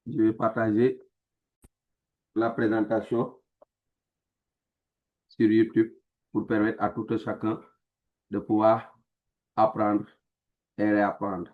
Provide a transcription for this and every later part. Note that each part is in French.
Je vais partager la présentation sur YouTube pour permettre à tout un chacun de pouvoir apprendre et réapprendre.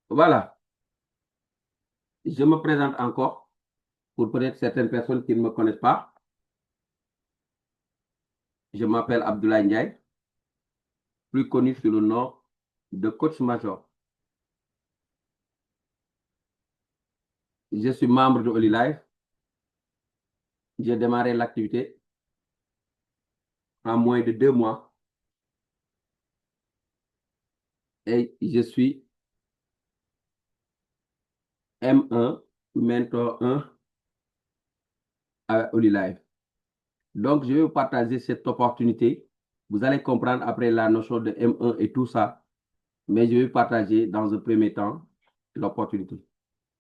Voilà, je me présente encore pour peut-être certaines personnes qui ne me connaissent pas. Je m'appelle Abdoulaye Ndiaye, plus connu sous le nom de Coach Major. Je suis membre de Holy Life. J'ai démarré l'activité en moins de 2 mois et je suis M1, mentor 1 à Holy Life. Donc, je vais vous partager cette opportunité. Vous allez comprendre après la notion de M1 et tout ça, mais je vais partager dans un premier temps l'opportunité.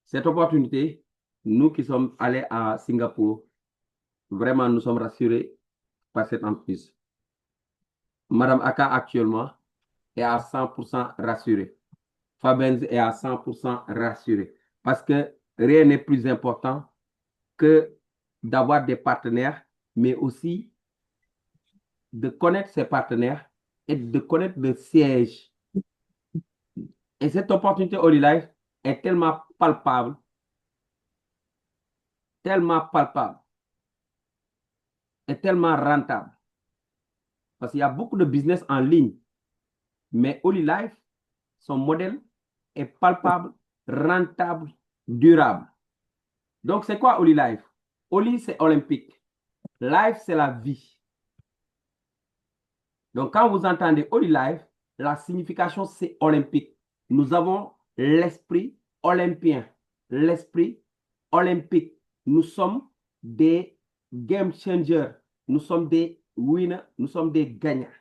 Cette opportunité, nous qui sommes allés à Singapour, vraiment, nous sommes rassurés par cette entreprise. Madame Aka actuellement est à 100% rassurée. Fabenz est à 100% rassuré. Parce que rien n'est plus important que d'avoir des partenaires, mais aussi de connaître ses partenaires et de connaître le siège. Et cette opportunité Holy Life est tellement palpable, et tellement rentable. Parce qu'il y a beaucoup de business en ligne, mais Holy Life, son modèle est palpable, rentable, durable. Donc, c'est quoi Holy Life? Holy, c'est olympique. Life, c'est la vie. Donc, quand vous entendez Holy Life, la signification, c'est olympique. Nous avons l'esprit olympien, l'esprit olympique. Nous sommes des game changers. Nous sommes des winners. Nous sommes des gagnants.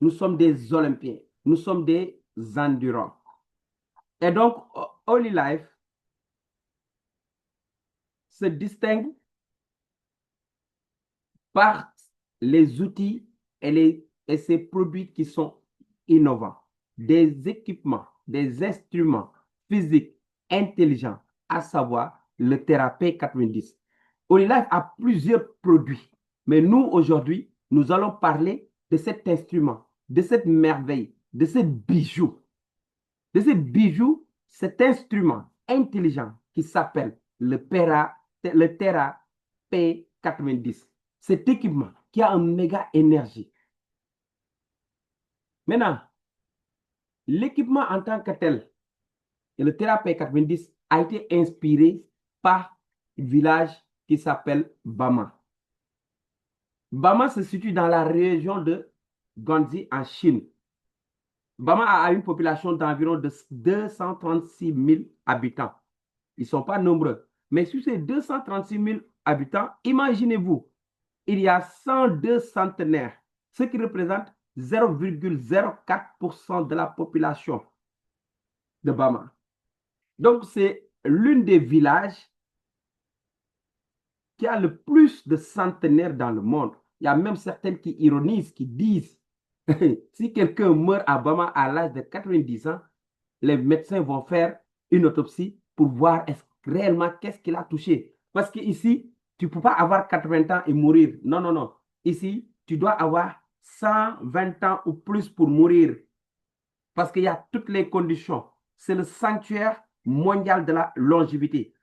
Nous sommes des olympiens. Nous sommes des endurants. Et donc, Holy Life se distingue par les outils et ces produits qui sont innovants, des équipements, des instruments physiques intelligents, à savoir le Therapé 90. Holy-Life a plusieurs produits, mais nous, aujourd'hui, nous allons parler de cet instrument, de cette merveille, de ce bijou, cet instrument intelligent qui s'appelle le Thera P90. Cet équipement qui a une méga énergie. Maintenant, l'équipement en tant que tel, et le Thera P90 a été inspiré par un village qui s'appelle Bama. Bama se situe dans la région de Guangxi en Chine. Bama a une population d'environ de 236 000 habitants. Ils ne sont pas nombreux. Mais sur ces 236 000 habitants, imaginez-vous, il y a 102 centenaires, ce qui représente 0,04% de la population de Bama. Donc, c'est l'une des villages qui a le plus de centenaires dans le monde. Il y a même certaines qui ironisent, qui disent, si quelqu'un meurt à Bama à l'âge de 90 ans, les médecins vont faire une autopsie pour voir réellement qu'est-ce qu'il a touché. Parce qu'ici, tu ne peux pas avoir 80 ans et mourir. Non, non, non. Ici, tu dois avoir 120 ans ou plus pour mourir. Parce qu'il y a toutes les conditions. C'est le sanctuaire mondial de la longévité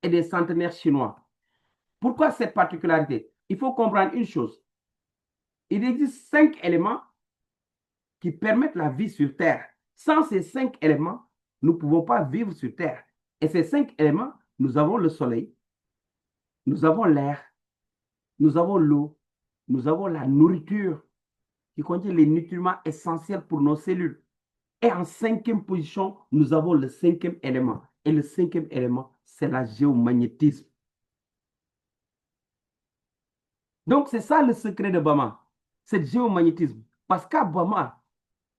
et des centenaires chinois. Pourquoi cette particularité? Il faut comprendre une chose. Il existe 5 éléments qui permettent la vie sur Terre. Sans ces 5 éléments, nous ne pouvons pas vivre sur Terre. Et ces 5 éléments, nous avons le soleil, nous avons l'air, nous avons l'eau, nous avons la nourriture qui contient les nutriments essentiels pour nos cellules. Et en 5e position, nous avons le 5e élément. Et le cinquième élément, c'est la géomagnétisme. Donc, c'est ça le secret de Bama, c'est le géomagnétisme. Parce qu'à Bama,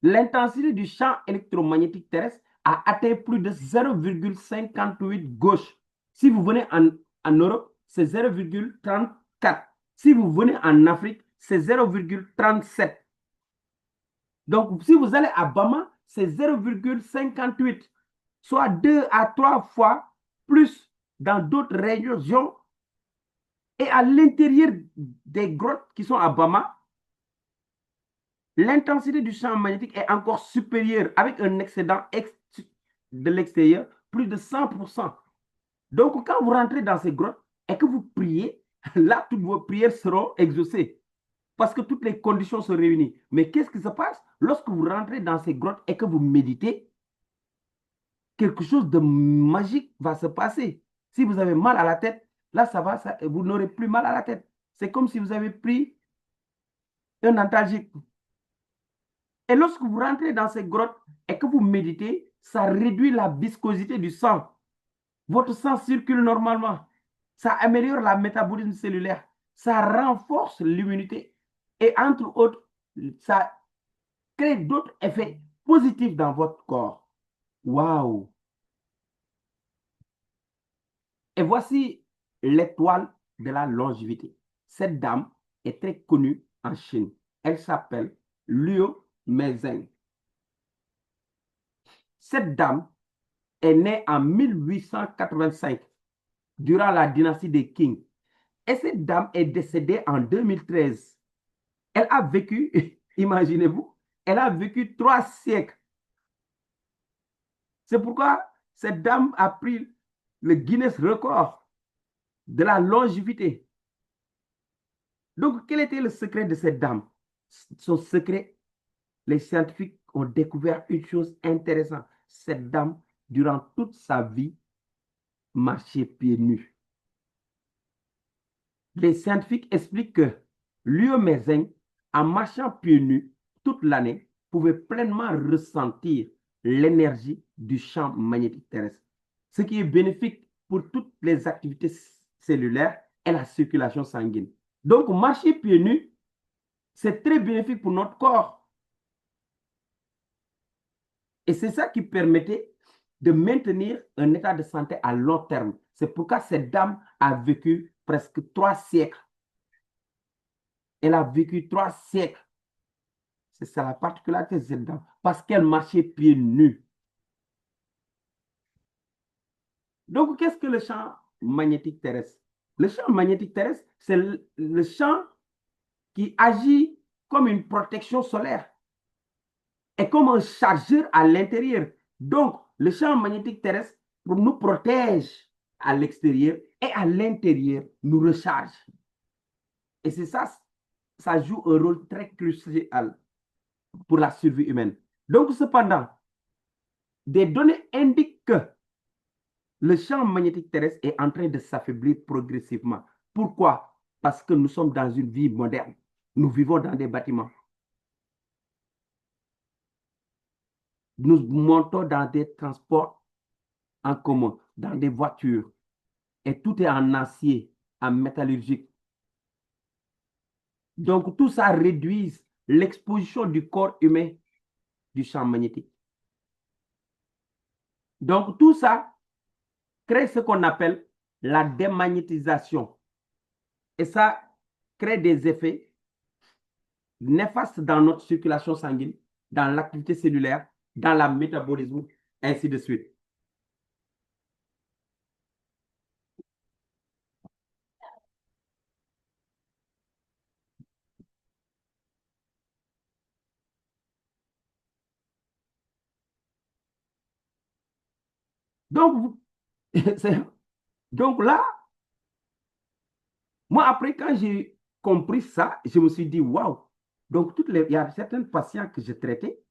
l'intensité du champ électromagnétique terrestre a atteint plus de 0,58 gauche. Si vous venez en Europe, c'est 0,34. Si vous venez en Afrique, c'est 0,37. Donc, si vous allez à Bama, c'est 0,58, soit 2 à 3 fois plus dans d'autres régions. Et à l'intérieur des grottes qui sont à Bama, l'intensité du champ magnétique est encore supérieure avec un excédent de l'extérieur, plus de 100%. Donc, quand vous rentrez dans ces grottes et que vous priez, là, toutes vos prières seront exaucées parce que toutes les conditions sont réunies. Mais qu'est-ce qui se passe lorsque vous rentrez dans ces grottes et que vous méditez? Quelque chose de magique va se passer. Si vous avez mal à la tête, là, ça va, vous n'aurez plus mal à la tête. C'est comme si vous avez pris un antalgique. Et lorsque vous rentrez dans ces grottes et que vous méditez, ça réduit la viscosité du sang. Votre sang circule normalement. Ça améliore le métabolisme cellulaire. Ça renforce l'immunité. Et entre autres, ça crée d'autres effets positifs dans votre corps. Waouh! Et voici l'étoile de la longévité. Cette dame est très connue en Chine. Elle s'appelle Liu Mezheng. Cette dame est née en 1885 durant la dynastie des Qing. Et cette dame est décédée en 2013. Elle a vécu, imaginez-vous, elle a vécu 3 siècles. C'est pourquoi cette dame a pris le Guinness record de la longévité. Donc, quel était le secret de cette dame? Son secret, les scientifiques ont découvert une chose intéressante. Cette dame, durant toute sa vie, marchait pieds nus. Les scientifiques expliquent que Liu Mezheng, en marchant pieds nus toute l'année, pouvait pleinement ressentir l'énergie du champ magnétique terrestre, ce qui est bénéfique pour toutes les activités cellulaires et la circulation sanguine. Donc, marcher pieds nus, c'est très bénéfique pour notre corps. Et c'est ça qui permettait de maintenir un état de santé à long terme. C'est pourquoi cette dame a vécu presque 3 siècles. Elle a vécu 3 siècles. C'est ça la particularité de cette dame. Parce qu'elle marchait pieds nus. Donc, qu'est-ce que le champ magnétique terrestre? Le champ magnétique terrestre, c'est le champ qui agit comme une protection solaire et comme un chargeur à l'intérieur. Donc, le champ magnétique terrestre nous protège à l'extérieur et à l'intérieur nous recharge. Et c'est ça, ça joue un rôle très crucial pour la survie humaine. Donc, cependant, des données indiquent que le champ magnétique terrestre est en train de s'affaiblir progressivement. Pourquoi? Parce que nous sommes dans une vie moderne. Nous vivons dans des bâtiments. Nous montons dans des transports en commun, dans des voitures. Et tout est en acier, en métallurgique. Donc, tout ça réduit l'exposition du corps humain du champ magnétique. Donc, tout ça crée ce qu'on appelle la démagnétisation. Et ça crée des effets néfastes dans notre circulation sanguine, dans l'activité cellulaire, dans le métabolisme, ainsi de suite. Donc, donc là, moi, après, quand j'ai compris ça, je me suis dit, waouh! Donc, il y a certains patients que je traitais,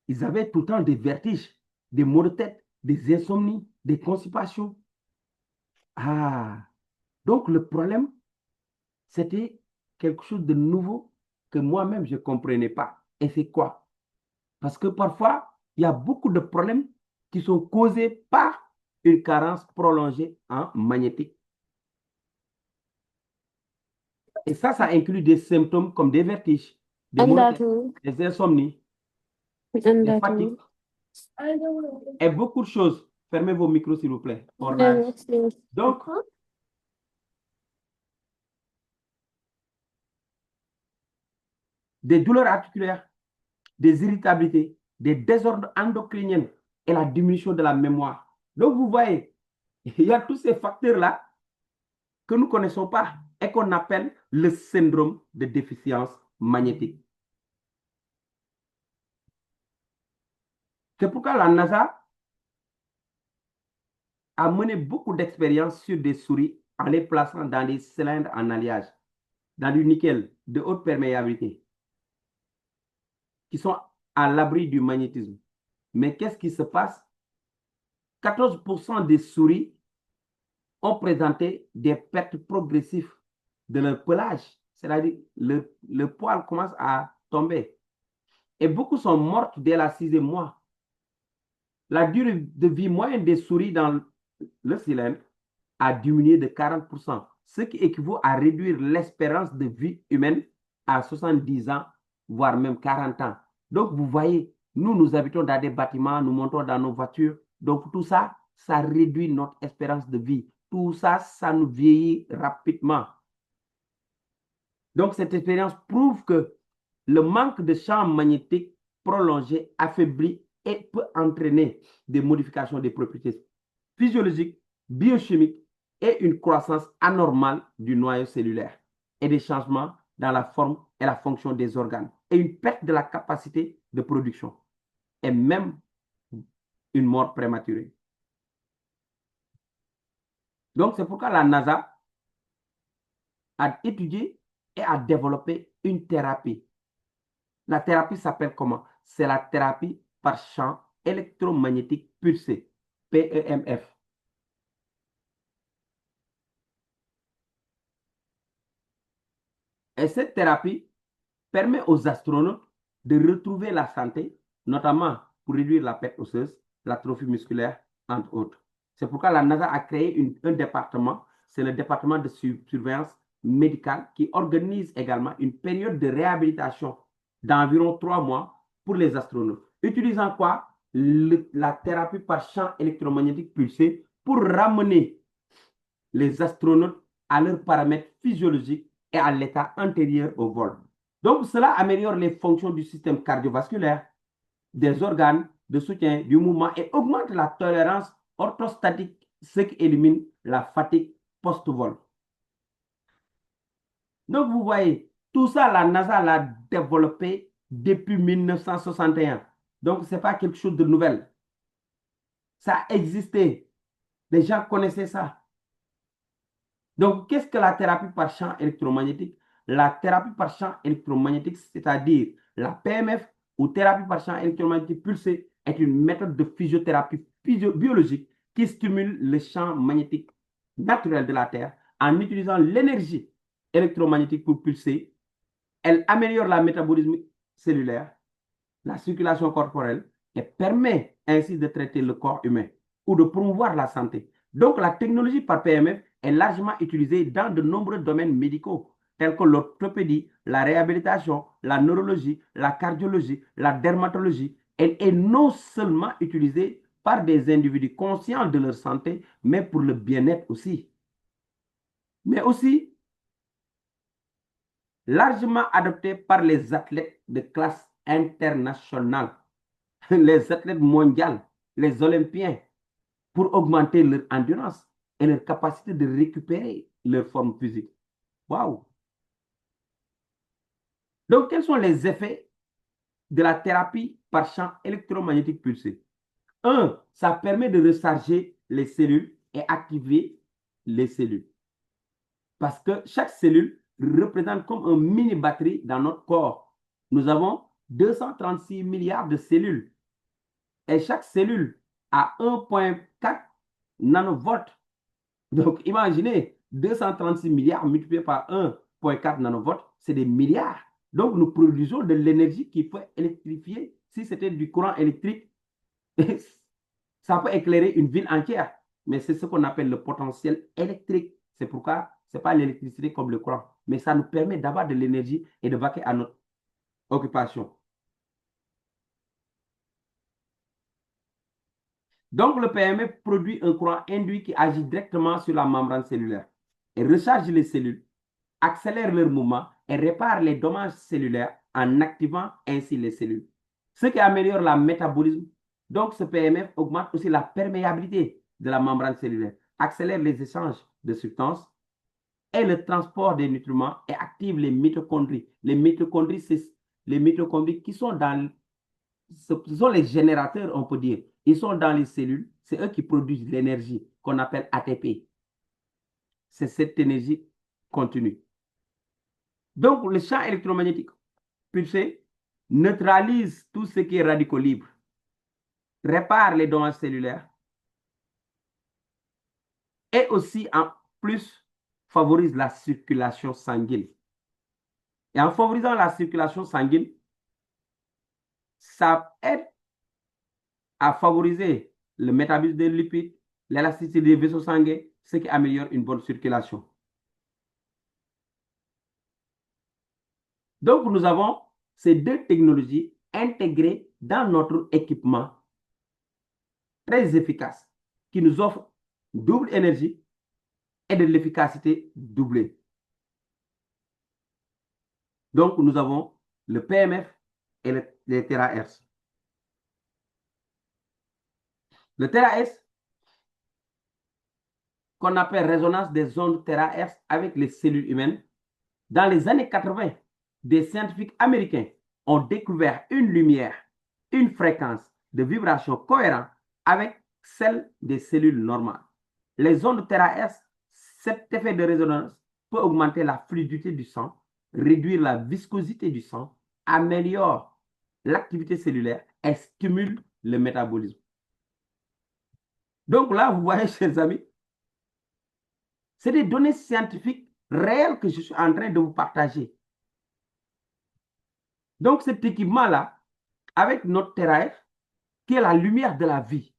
ils avaient tout le temps des vertiges, des maux de tête, des insomnies, des constipations. Ah! Donc, le problème, c'était quelque chose de nouveau que moi-même, je ne comprenais pas. Et c'est quoi? Parce que parfois, il y a beaucoup de problèmes qui sont causées par une carence prolongée en magnétique. Et ça inclut des symptômes comme des vertiges, des maux, des insomnies, des fatigues et beaucoup de choses. Fermez vos micros, s'il vous plaît. Donc, des douleurs articulaires, des irritabilités, des désordres endocriniens et la diminution de la mémoire. Donc, vous voyez, il y a tous ces facteurs-là que nous ne connaissons pas et qu'on appelle le syndrome de déficience magnétique. C'est pourquoi la NASA a mené beaucoup d'expériences sur des souris en les plaçant dans des cylindres en alliage, dans du nickel de haute perméabilité, qui sont à l'abri du magnétisme. Mais qu'est-ce qui se passe? 14% des souris ont présenté des pertes progressives de leur pelage, c'est-à-dire le poil commence à tomber. Et beaucoup sont mortes dès la 6e mois. La durée de vie moyenne des souris dans le cylindre a diminué de 40%, ce qui équivaut à réduire l'espérance de vie humaine à 70 ans, voire même 40 ans. Donc, vous voyez, nous habitons dans des bâtiments, nous montons dans nos voitures. Donc, tout ça, ça réduit notre espérance de vie. Tout ça, ça nous vieillit rapidement. Donc, cette expérience prouve que le manque de champ magnétique prolongé affaiblit et peut entraîner des modifications des propriétés physiologiques, biochimiques et une croissance anormale du noyau cellulaire et des changements dans la forme et la fonction des organes et une perte de la capacité de production et même une mort prématurée. Donc, c'est pourquoi la NASA a étudié et a développé une thérapie. La thérapie s'appelle comment? C'est la thérapie par champ électromagnétique pulsé, PEMF. Et cette thérapie permet aux astronautes de retrouver la santé, notamment pour réduire la perte osseuse, l'atrophie musculaire, entre autres. C'est pourquoi la NASA a créé un département, c'est le département de surveillance médicale, qui organise également une période de réhabilitation d'environ 3 mois pour les astronautes. Utilisant quoi? La thérapie par champ électromagnétique pulsé pour ramener les astronautes à leurs paramètres physiologiques et à l'état antérieur au vol. Donc, cela améliore les fonctions du système cardiovasculaire, des organes de soutien, du mouvement et augmente la tolérance orthostatique, ce qui élimine la fatigue post-vol. Donc, vous voyez, tout ça, la NASA l'a développé depuis 1961. Donc, ce n'est pas quelque chose de nouvel. Ça existait. Les gens connaissaient ça. Donc, qu'est-ce que la thérapie par champ électromagnétique? La thérapie par champ électromagnétique, c'est-à-dire la PMF ou thérapie par champ électromagnétique pulsé, est une méthode de physiothérapie biologique qui stimule le champ magnétique naturel de la Terre en utilisant l'énergie électromagnétique pour pulser. Elle améliore le métabolisme cellulaire, la circulation corporelle et permet ainsi de traiter le corps humain ou de promouvoir la santé. Donc, la technologie par PMF est largement utilisée dans de nombreux domaines médicaux, tels que l'orthopédie, la réhabilitation, la neurologie, la cardiologie, la dermatologie. Elle est non seulement utilisée par des individus conscients de leur santé, mais pour le bien-être aussi. Mais aussi largement adoptée par les athlètes de classe internationale, les athlètes mondiaux, les Olympiens, pour augmenter leur endurance et leur capacité de récupérer leur forme physique. Waouh! Donc, quels sont les effets de la thérapie par champ électromagnétique pulsé? 1. Ça permet de recharger les cellules et activer les cellules. Parce que chaque cellule représente comme une mini-batterie dans notre corps. Nous avons 236 milliards de cellules. Et chaque cellule a 1,4 nanovolts. Donc, imaginez, 236 milliards multiplié par 1,4 nanovolts, c'est des milliards. Donc, nous produisons de l'énergie qui peut électrifier. Si c'était du courant électrique, Ça peut éclairer une ville entière, mais c'est ce qu'on appelle le potentiel électrique. C'est pourquoi ce n'est pas l'électricité comme le courant, mais ça nous permet d'avoir de l'énergie et de vaquer à notre occupation. Donc, le PMF produit un courant induit qui agit directement sur la membrane cellulaire et recharge les cellules, accélère leur mouvement et répare les dommages cellulaires en activant ainsi les cellules, ce qui améliore le métabolisme. Donc, ce PMF augmente aussi la perméabilité de la membrane cellulaire, accélère les échanges de substances et le transport des nutriments et active les mitochondries. Les mitochondries, c'est les mitochondries qui sont dans ce sont les générateurs, on peut dire. Ils sont dans les cellules, c'est eux qui produisent l'énergie qu'on appelle ATP. C'est cette énergie continue. Donc, le champ électromagnétique pulsé neutralise tout ce qui est radicaux libres, répare les dommages cellulaires et aussi, en plus, favorise la circulation sanguine. Et en favorisant la circulation sanguine, ça aide à favoriser le métabolisme des lipides, l'élasticité des vaisseaux sanguins, ce qui améliore une bonne circulation. Donc, nous avons ces deux technologies intégrées dans notre équipement très efficace qui nous offre double énergie et de l'efficacité doublée. Donc, nous avons le PMF et les TeraHertz. Le TeraHertz, qu'on appelle résonance des ondes TeraHertz avec les cellules humaines, dans les années 80, des scientifiques américains ont découvert une lumière, une fréquence de vibration cohérente avec celle des cellules normales. Les ondes TeraHertz, cet effet de résonance peut augmenter la fluidité du sang, réduire la viscosité du sang, améliore l'activité cellulaire et stimule le métabolisme. Donc là, vous voyez, chers amis, c'est des données scientifiques réelles que je suis en train de vous partager. Donc cet équipement-là, avec notre TeraHertz, qui est la lumière de la vie,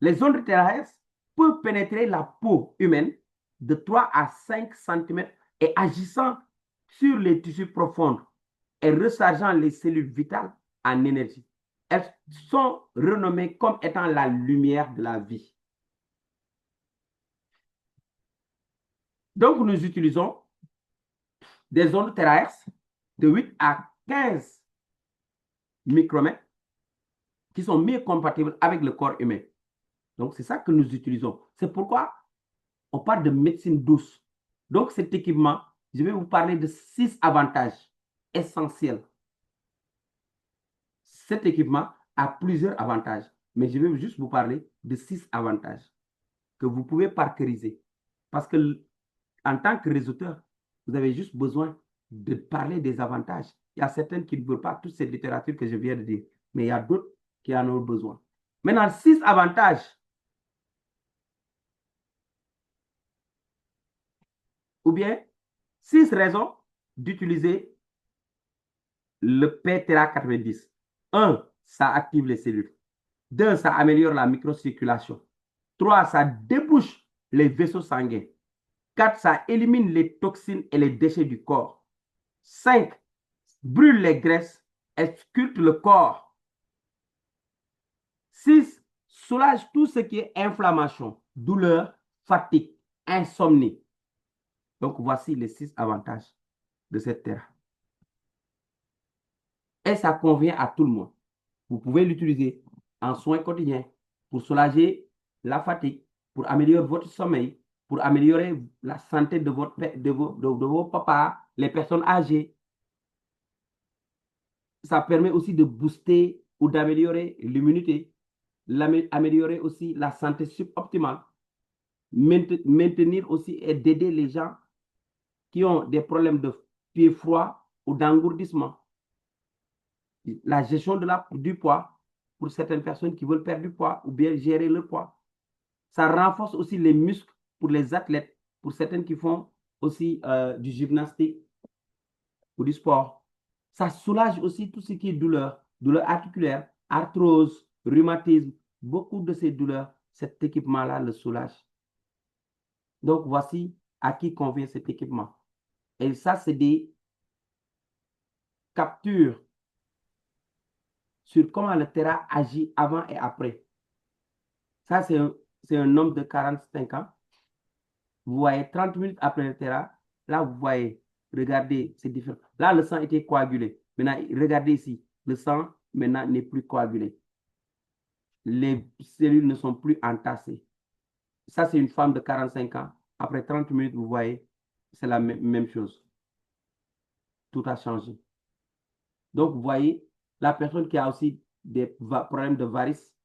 les ondes TeraHertz peuvent pénétrer la peau humaine de 3 à 5 cm et agissant sur les tissus profonds et rechargeant les cellules vitales en énergie. Elles sont renommées comme étant la lumière de la vie. Donc, nous utilisons des ondes TeraHertz de 8 à 15 micromètres qui sont mieux compatibles avec le corps humain. Donc, c'est ça que nous utilisons. C'est pourquoi on parle de médecine douce. Donc, cet équipement, je vais vous parler de 6 avantages essentiels. Cet équipement a plusieurs avantages, mais je vais juste vous parler de 6 avantages que vous pouvez parceriser. Parce que, en tant que réseauteur, vous avez juste besoin de parler des avantages. Il y a certaines qui ne veulent pas toute cette littérature que je viens de dire, mais il y a d'autres qui en ont besoin. Maintenant, 6 avantages. Ou bien 6 raisons d'utiliser le PTRA 90. 1, ça active les cellules. 2, ça améliore la microcirculation. 3, ça débouche les vaisseaux sanguins. 4, ça élimine les toxines et les déchets du corps. 5, brûle les graisses et sculpte le corps. 6, soulage tout ce qui est inflammation, douleur, fatigue, insomnie. Donc, voici les 6 avantages de cette terre. Et ça convient à tout le monde. Vous pouvez l'utiliser en soins quotidiens pour soulager la fatigue, pour améliorer votre sommeil, pour améliorer la santé de vos papas, les personnes âgées. Ça permet aussi de booster ou d'améliorer l'immunité, améliorer aussi la santé suboptimale, maintenir aussi et d'aider les gens qui ont des problèmes de pieds froids ou d'engourdissement. La gestion du poids pour certaines personnes qui veulent perdre du poids ou bien gérer le poids. Ça renforce aussi les muscles pour les athlètes, pour certaines qui font aussi du gymnastique ou du sport. Ça soulage aussi tout ce qui est douleur articulaire, arthrose, rhumatisme, beaucoup de ces douleurs, cet équipement-là le soulage. Donc, voici à qui convient cet équipement. Et ça, c'est des captures sur comment le Tera agit avant et après. Ça, c'est un homme de 45 ans. Vous voyez, 30 minutes après le Tera, là, vous voyez, regardez, c'est différent. Là, le sang était coagulé. Maintenant, regardez ici, le sang, maintenant, n'est plus coagulé. Les cellules ne sont plus entassées. Ça, c'est une femme de 45 ans. Après 30 minutes, vous voyez, c'est la même chose. Tout a changé. Donc, vous voyez, la personne qui a aussi des problèmes de varices,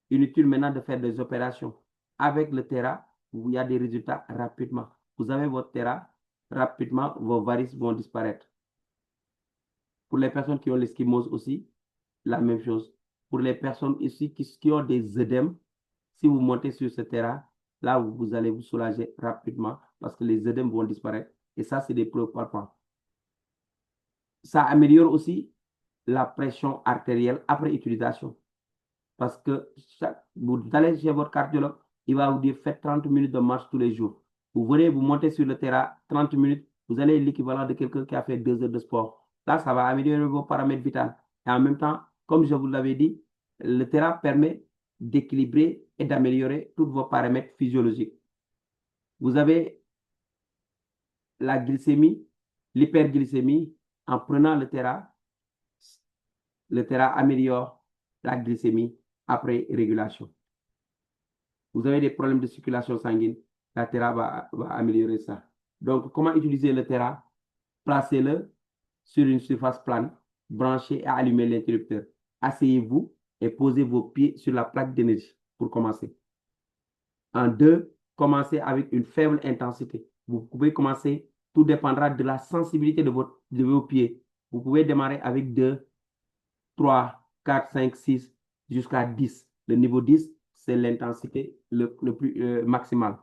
inutile maintenant de faire des opérations. Avec le Tera, il y a des résultats rapidement. Vous avez votre Tera, rapidement, vos varices vont disparaître. Pour les personnes qui ont l'eschymose aussi, la même chose. Pour les personnes ici qui ont des œdèmes, si vous montez sur ce Tera, là, vous allez vous soulager rapidement parce que les œdèmes vont disparaître. Et ça, c'est des preuves palpables. Ça améliore aussi la pression artérielle après utilisation. Parce que vous allez chez votre cardiologue, il va vous dire faites 30 minutes de marche tous les jours. Vous venez, vous montez sur le terrain 30 minutes, vous allez l'équivalent de quelqu'un qui a fait 2 heures de sport. Là, ça va améliorer vos paramètres vitaux. Et en même temps, comme je vous l'avais dit, le terrain permet d'équilibrer et d'améliorer tous vos paramètres physiologiques. Vous avez la glycémie, l'hyperglycémie. En prenant le terrain améliore la glycémie après régulation. Vous avez des problèmes de circulation sanguine, la Tera va améliorer ça. Donc, comment utiliser le Tera? Placez-le sur une surface plane, branchez et allumez l'interrupteur. Asseyez-vous et posez vos pieds sur la plaque d'énergie pour commencer. En deux, commencez avec une faible intensité. Vous pouvez commencer, tout dépendra de la sensibilité de vos pieds. Vous pouvez démarrer avec 2, 3, 4, 5, 6, jusqu'à 10. Le niveau 10, c'est l'intensité le plus maximale.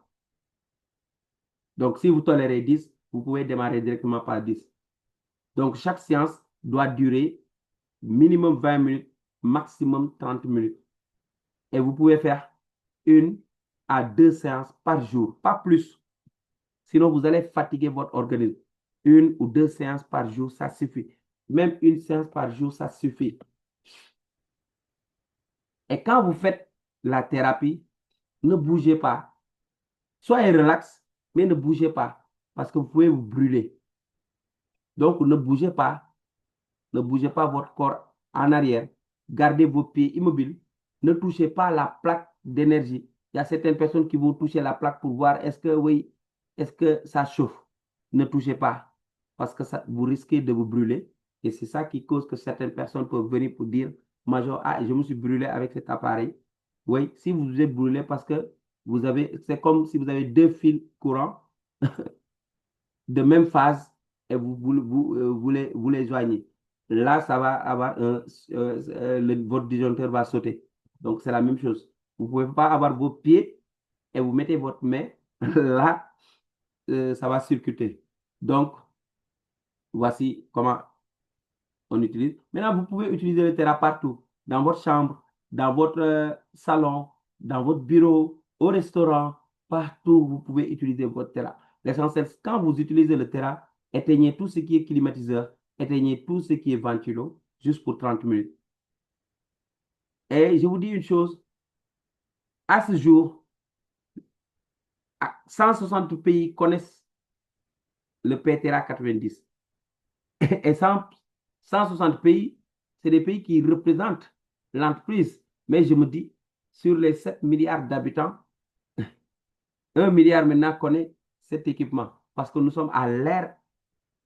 Donc, si vous tolérez 10, vous pouvez démarrer directement par 10. Donc, chaque séance doit durer minimum 20 minutes, maximum 30 minutes. Et vous pouvez faire 1 à 2 séances par jour, pas plus. Sinon, vous allez fatiguer votre organisme. 1 ou 2 séances par jour, ça suffit. Même 1 séance par jour, ça suffit. Et quand vous faites la thérapie, ne bougez pas. Soyez relax, mais ne bougez pas parce que vous pouvez vous brûler. Donc, ne bougez pas votre corps en arrière. Gardez vos pieds immobiles. Ne touchez pas la plaque d'énergie. Il y a certaines personnes qui vont toucher la plaque pour voir est-ce que oui, est-ce que ça chauffe. Ne touchez pas parce que vous risquez de vous brûler. Et c'est ça qui cause que certaines personnes peuvent venir pour dire, Major, ah, je me suis brûlé avec cet appareil. Oui, si vous vous êtes brûlé parce que c'est comme si vous avez 2 fils courants de même phase et vous les joignez. Là, ça va avoir votre disjoncteur va sauter. Donc, c'est la même chose. Vous ne pouvez pas avoir vos pieds et vous mettez votre main. Là, ça va circuiter. Donc, voici comment on utilise. Maintenant, vous pouvez utiliser le Tera partout. Dans votre chambre, dans votre salon, dans votre bureau, au restaurant, partout, vous pouvez utiliser votre Tera. L'essentiel, quand vous utilisez le Tera, éteignez tout ce qui est climatiseur, éteignez tout ce qui est ventilo, juste pour 30 minutes. Et je vous dis une chose, à ce jour, 160 pays connaissent le PTERA 90. Et 160 pays, c'est des pays qui représentent l'entreprise. Mais je me dis, sur les 7 milliards d'habitants, 1 milliard maintenant connaît cet équipement. Parce que nous sommes à l'ère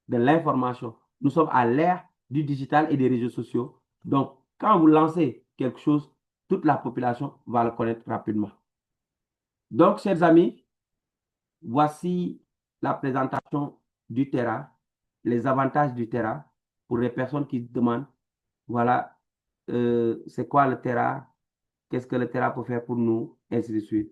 de l'information. Nous sommes à l'ère du digital et des réseaux sociaux. Donc, quand vous lancez quelque chose, toute la population va le connaître rapidement. Donc, chers amis, voici la présentation du Tera, les avantages du Tera pour les personnes qui demandent, voilà, c'est quoi le Tera, qu'est-ce que le Tera peut faire pour nous, ainsi de suite.